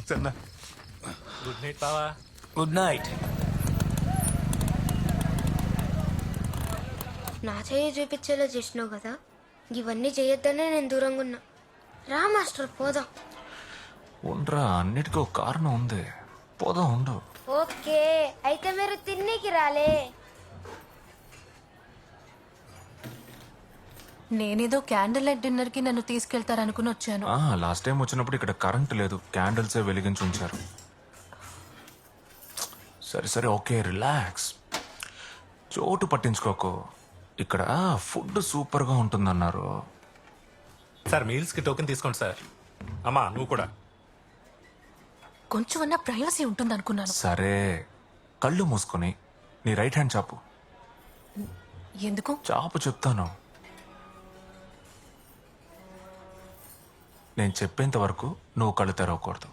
Thanks అన్న. Good night బావా. Good night. నా చెయ్యి చూపించేలా చేసినావు కదా, ఇవన్నీ చేయొద్దనే నేను దూరంగా ఉన్నా. రా మాస్టర్ పోదాం. ఉండరా, అన్నిటికీ ఒక కారణం ఉంది. పోదాం, ఉండు. ఓకే అయితే మీరు తిన్నీకి రాలే. నేనేదో క్యాండిల్ లైట్ డిన్నర్ కి నన్ను తీసుకెళ్తారనుకుని వచ్చాను. లాస్ట్ టైం వచ్చినప్పుడు ఇక్కడ కరెంట్ లేదు, క్యాండిల్సే వెలిగించి ఉంచారు. సరే సరే, ఓకే, రిలాక్స్. చోటు పట్టించుకోకు. ఇక్కడ ఫుడ్ సూపర్గా ఉంటుందన్నారు. సార్ మీల్స్కి టోకెన్ తీసుకోండి సార్. అమ్మా నువ్వు కూడా. కొంచెం అన్న ప్రైవసీ ఉంటుంది అనుకున్నాను. సరే, కళ్ళు మూసుకొని నీ రైట్ హ్యాండ్ చాపు. ఎందుకు? చాపు, చెప్తాను. నేను చెప్పేంత వరకు నువ్వు కళ్ళు తెరవకూడదు.